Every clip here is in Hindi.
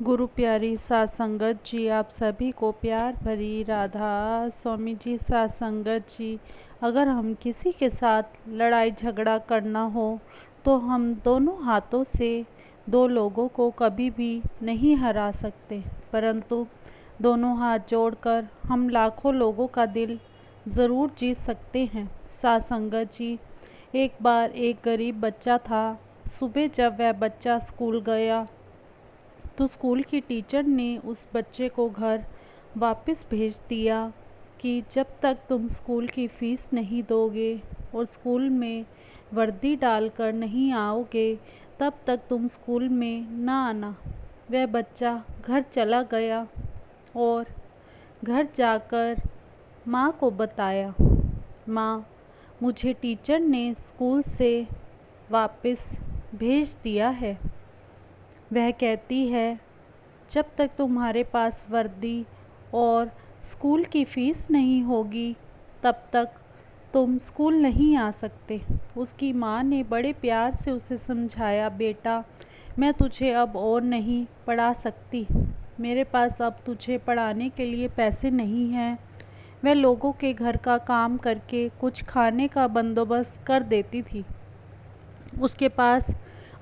गुरु प्यारी सात संगत जी, आप सभी को प्यार भरी राधा स्वामी जी। सात संगत जी, अगर हम किसी के साथ लड़ाई झगड़ा करना हो तो हम दोनों हाथों से दो लोगों को कभी भी नहीं हरा सकते, परंतु दोनों हाथ जोड़कर हम लाखों लोगों का दिल ज़रूर जीत सकते हैं। सात संगत जी, एक बार एक गरीब बच्चा था। सुबह जब वह बच्चा स्कूल गया तो स्कूल की टीचर ने उस बच्चे को घर वापस भेज दिया कि जब तक तुम स्कूल की फ़ीस नहीं दोगे और स्कूल में वर्दी डालकर नहीं आओगे तब तक तुम स्कूल में ना आना। वह बच्चा घर चला गया और घर जाकर माँ को बताया, माँ, मुझे टीचर ने स्कूल से वापस भेज दिया है। वह कहती है, जब तक तुम्हारे पास वर्दी और स्कूल की फ़ीस नहीं होगी तब तक तुम स्कूल नहीं आ सकते। उसकी माँ ने बड़े प्यार से उसे समझाया, बेटा, मैं तुझे अब और नहीं पढ़ा सकती। मेरे पास अब तुझे पढ़ाने के लिए पैसे नहीं हैं। वह लोगों के घर का काम करके कुछ खाने का बंदोबस्त कर देती थी। उसके पास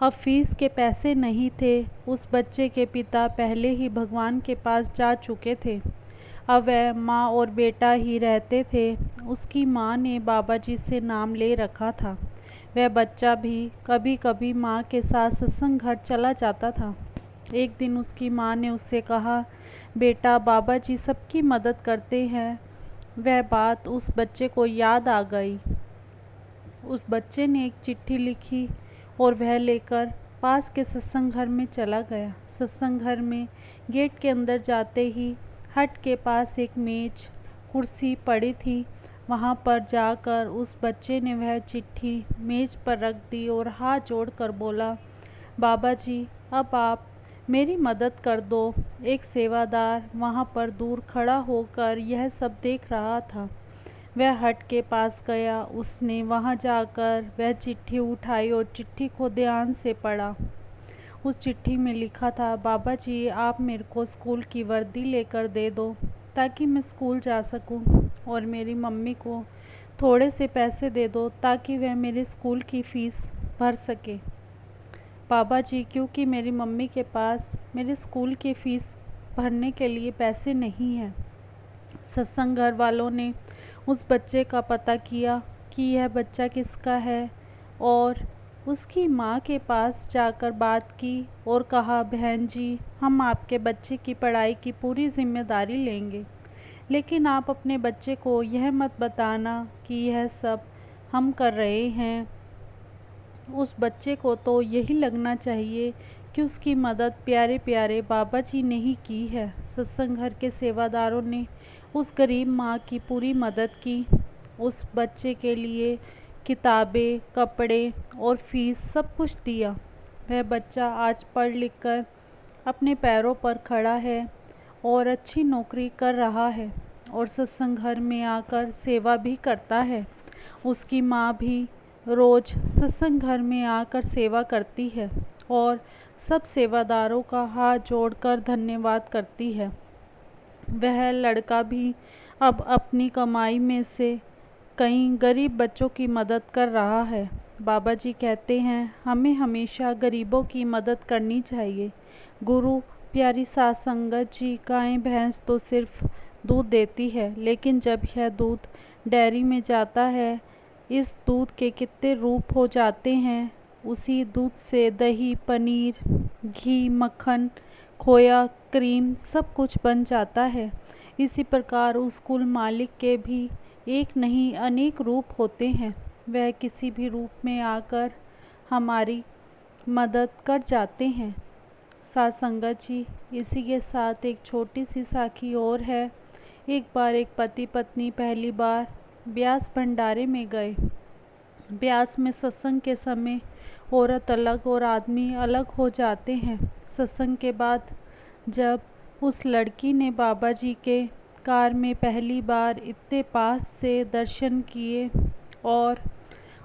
अब फीस के पैसे नहीं थे। उस बच्चे के पिता पहले ही भगवान के पास जा चुके थे। अब वह माँ और बेटा ही रहते थे। उसकी माँ ने बाबा जी से नाम ले रखा था। वह बच्चा भी कभी कभी माँ के साथ सत्संग घर चला जाता था। एक दिन उसकी माँ ने उससे कहा, बेटा, बाबा जी सबकी मदद करते हैं। वह बात उस बच्चे को याद आ गई। उस बच्चे ने एक चिट्ठी लिखी और वह लेकर पास के सत्संग घर में चला गया। सत्संग घर में गेट के अंदर जाते ही हट के पास एक मेज कुर्सी पड़ी थी। वहाँ पर जाकर उस बच्चे ने वह चिट्ठी मेज पर रख दी और हाथ जोड़कर बोला, बाबा जी, अब आप मेरी मदद कर दो। एक सेवादार वहाँ पर दूर खड़ा होकर यह सब देख रहा था। वह हट के पास गया। उसने वहां जाकर वह चिट्ठी उठाई और चिट्ठी को ध्यान से पढ़ा। उस चिट्ठी में लिखा था, बाबा जी, आप मेरे को स्कूल की वर्दी लेकर दे दो ताकि मैं स्कूल जा सकूं, और मेरी मम्मी को थोड़े से पैसे दे दो ताकि वह मेरे स्कूल की फ़ीस भर सके। बाबा जी, क्योंकि मेरी मम्मी के पास मेरे स्कूल की फ़ीस भरने के लिए पैसे नहीं हैं। सत्संग घर वालों ने उस बच्चे का पता किया कि यह बच्चा किसका है और उसकी माँ के पास जाकर बात की और कहा, बहन जी, हम आपके बच्चे की पढ़ाई की पूरी जिम्मेदारी लेंगे, लेकिन आप अपने बच्चे को यह मत बताना कि यह सब हम कर रहे हैं। उस बच्चे को तो यही लगना चाहिए कि उसकी मदद प्यारे प्यारे बाबा जी ने ही की है। सत्संग घर के सेवादारों ने उस गरीब माँ की पूरी मदद की। उस बच्चे के लिए किताबें, कपड़े और फीस सब कुछ दिया। वह बच्चा आज पढ़ लिख कर अपने पैरों पर खड़ा है और अच्छी नौकरी कर रहा है और सत्संग घर में आकर सेवा भी करता है। उसकी माँ भी रोज़ सत्संग घर में आकर सेवा करती है और सब सेवादारों का हाथ जोड़कर धन्यवाद करती है। वह लड़का भी अब अपनी कमाई में से कई गरीब बच्चों की मदद कर रहा है। बाबा जी कहते हैं, हमें हमेशा गरीबों की मदद करनी चाहिए। गुरु प्यारी सात संगत जी, गाय भैंस तो सिर्फ दूध देती है, लेकिन जब यह दूध डेयरी में जाता है, इस दूध के कितने रूप हो जाते हैं। उसी दूध से दही, पनीर, घी, मक्खन, खोया, क्रीम सब कुछ बन जाता है। इसी प्रकार उस कुल मालिक के भी एक नहीं अनेक रूप होते हैं। वह किसी भी रूप में आकर हमारी मदद कर जाते हैं। सात संगत जी, इसी के साथ एक छोटी सी साखी और है। एक बार एक पति पत्नी पहली बार ब्यास भंडारे में गए। ब्यास में सत्संग के समय औरत अलग और आदमी अलग हो जाते हैं। सत्संग के बाद जब उस लड़की ने बाबा जी के कार में पहली बार इतने पास से दर्शन किए और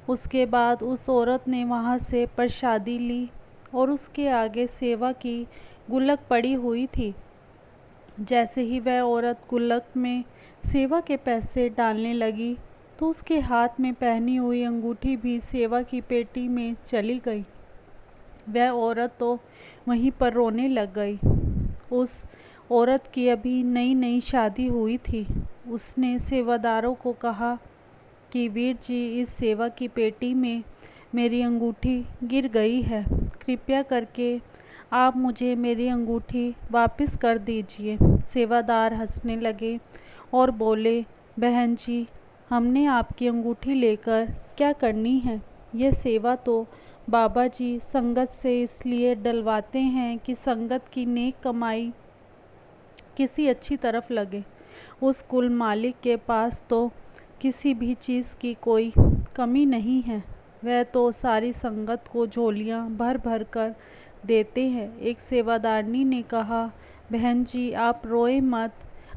उसके बाद उस औरत ने वहाँ से प्रसादी ली और उसके आगे सेवा की गुल्लक पड़ी हुई थी। जैसे ही वह औरत गुल्लक में सेवा के पैसे डालने लगी तो उसके हाथ में पहनी हुई अंगूठी भी सेवा की पेटी में चली गई। वह औरत तो वहीं पर रोने लग गई। उस औरत की अभी नई नई शादी हुई थी। उसने सेवादारों को कहा कि वीर जी, इस सेवा की पेटी में मेरी अंगूठी गिर गई है, कृपया करके आप मुझे मेरी अंगूठी वापस कर दीजिए। सेवादार हंसने लगे और बोले, बहन जी, हमने आपकी अंगूठी लेकर क्या करनी है? यह सेवा तो बाबा जी संगत से इसलिए डलवाते हैं कि संगत की नेक कमाई किसी अच्छी तरफ लगे। उस कुल मालिक के पास तो किसी भी चीज़ की कोई कमी नहीं है। वह तो सारी संगत को झोलियां भर भर कर देते हैं। एक सेवादारनी ने कहा, बहन जी, आप रोए मत,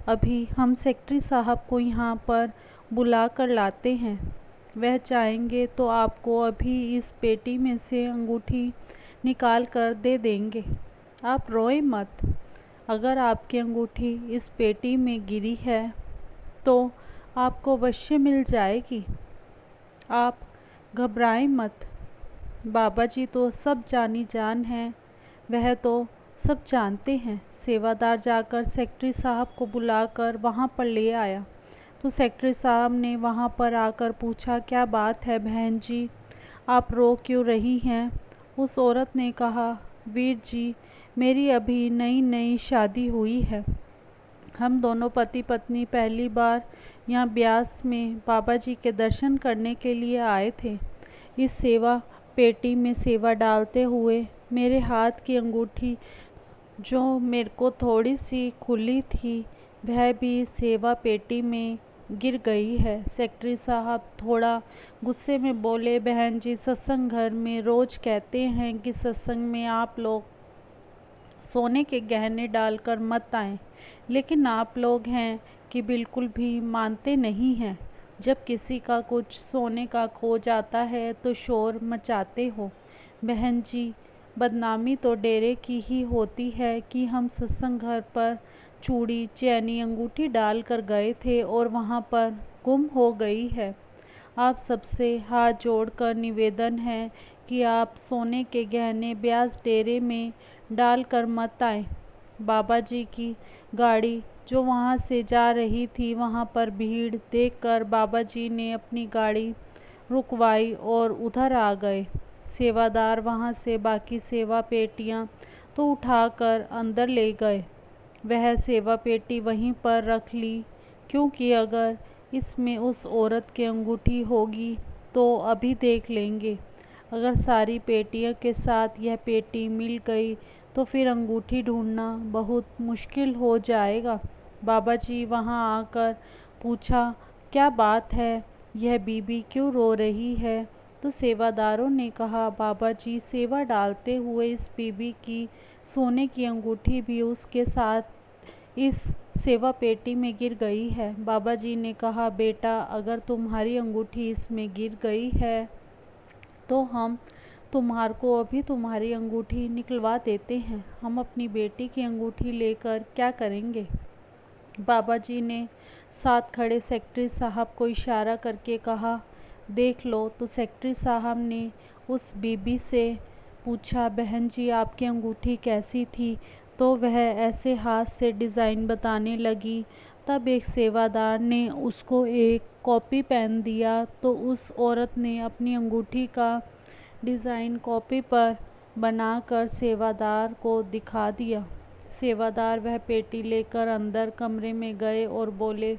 अभी हम सेक्रेटरी साहब को यहाँ पर बुला कर लाते हैं। वह चाहेंगे तो आपको अभी इस पेटी में से अंगूठी निकाल कर दे देंगे। आप रोए मत। अगर आपकी अंगूठी इस पेटी में गिरी है तो आपको अवश्य मिल जाएगी। आप घबराएं मत। बाबा जी तो सब जानी जान हैं, वह तो सब जानते हैं। सेवादार जाकर सेक्रेटरी साहब को बुलाकर वहाँ पर ले आया तो सेक्रेटरी साहब ने वहाँ पर आकर पूछा, क्या बात है बहन जी, आप रो क्यों रही हैं? उस औरत ने कहा, वीर जी, मेरी अभी नई नई शादी हुई है। हम दोनों पति पत्नी पहली बार यहाँ ब्यास में बाबा जी के दर्शन करने के लिए आए थे। इस सेवा पेटी में सेवा डालते हुए मेरे हाथ की अंगूठी, जो मेरे को थोड़ी सी खुली थी, वह भी सेवा पेटी में गिर गई है। सेक्रेटरी साहब थोड़ा गुस्से में बोले, बहन जी, सत्संग घर में रोज़ कहते हैं कि सत्संग में आप लोग सोने के गहने डालकर मत आएं, लेकिन आप लोग हैं कि बिल्कुल भी मानते नहीं हैं। जब किसी का कुछ सोने का खो जाता है तो शोर मचाते हो। बहन जी, बदनामी तो डेरे की ही होती है कि हम सत्संग घर पर चूड़ी, चैनी, अंगूठी डाल कर गए थे और वहाँ पर गुम हो गई है। आप सबसे हाथ जोड़कर निवेदन है कि आप सोने के गहने ब्यास डेरे में डाल कर मत आएं। बाबा जी की गाड़ी जो वहाँ से जा रही थी, वहाँ पर भीड़ देखकर बाबा जी ने अपनी गाड़ी रुकवाई और उधर आ गए। सेवादार वहाँ से बाकी सेवा पेटियाँ तो उठाकर अंदर ले गए। वह सेवा पेटी वहीं पर रख ली, क्योंकि अगर इसमें उस औरत की अंगूठी होगी तो अभी देख लेंगे। अगर सारी पेटियों के साथ यह पेटी मिल गई तो फिर अंगूठी ढूंढना बहुत मुश्किल हो जाएगा। बाबा जी वहाँ आकर पूछा, क्या बात है, यह बीबी क्यों रो रही है? तो सेवादारों ने कहा, बाबा जी, सेवा डालते हुए इस बीबी की सोने की अंगूठी भी उसके साथ इस सेवा पेटी में गिर गई है। बाबा जी ने कहा, बेटा, अगर तुम्हारी अंगूठी इसमें गिर गई है तो हम तुम्हार को अभी तुम्हारी अंगूठी निकलवा देते हैं। हम अपनी बेटी की अंगूठी लेकर क्या करेंगे? बाबा जी ने साथ खड़े सेक्रेटरी साहब को इशारा करके कहा, देख लो। तो सेक्रेटरी साहब ने उस बीबी से पूछा, बहन जी, आपकी अंगूठी कैसी थी? तो वह ऐसे हाथ से डिज़ाइन बताने लगी। तब एक सेवादार ने उसको एक कॉपी पेन दिया तो उस औरत ने अपनी अंगूठी का डिज़ाइन कॉपी पर बनाकर सेवादार को दिखा दिया। सेवादार वह पेटी लेकर अंदर कमरे में गए और बोले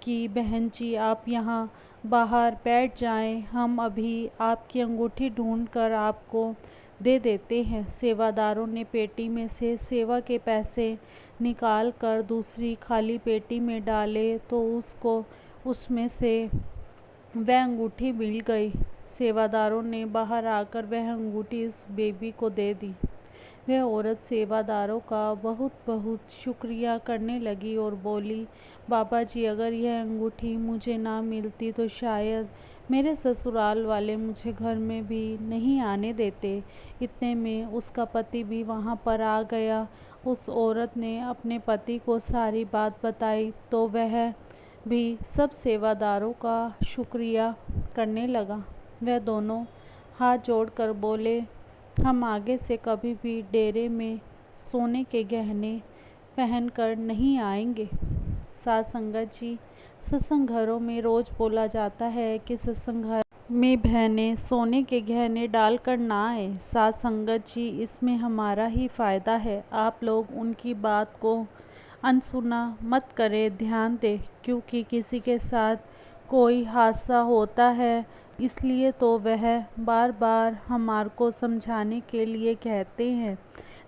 कि बहन जी, आप यहाँ बाहर बैठ जाएं, हम अभी आपकी अंगूठी ढूंढकर आपको दे देते हैं। सेवादारों ने पेटी में से सेवा के पैसे निकाल कर दूसरी खाली पेटी में डाले तो उसको उसमें से वह अंगूठी मिल गई। सेवादारों ने बाहर आकर वह अंगूठी इस बेबी को दे दी। वह औरत सेवादारों का बहुत बहुत शुक्रिया करने लगी और बोली, बाबा जी, अगर यह अंगूठी मुझे ना मिलती तो शायद मेरे ससुराल वाले मुझे घर में भी नहीं आने देते। इतने में उसका पति भी वहाँ पर आ गया उस औरत ने अपने पति को सारी बात बताई तो वह भी सब सेवादारों का शुक्रिया करने लगा। वह दोनों हाथ जोड़कर बोले, हम आगे से कभी भी डेरे में सोने के गहने पहनकर नहीं आएंगे। साध संगत जी, सत्संग घरों में रोज बोला जाता है कि सत्संग घर में बहनें सोने के गहने डालकर ना आए। साध संगत जी, इसमें हमारा ही फायदा है। आप लोग उनकी बात को अनसुना मत करें, ध्यान दें, क्योंकि किसी के साथ कोई हादसा होता है इसलिए तो वह बार बार हमारे को समझाने के लिए कहते हैं,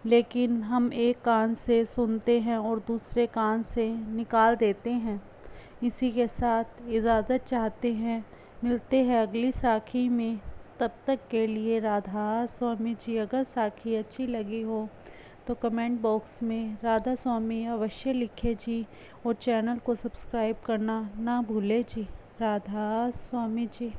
लेकिन हम एक कान से सुनते हैं और दूसरे कान से निकाल देते हैं। इसी के साथ इजाज़त चाहते हैं, मिलते हैं अगली साखी में। तब तक के लिए राधा स्वामी जी। अगर साखी अच्छी लगी हो तो कमेंट बॉक्स में राधा स्वामी अवश्य लिखें जी, और चैनल को सब्सक्राइब करना ना भूलें जी। राधा स्वामी जी।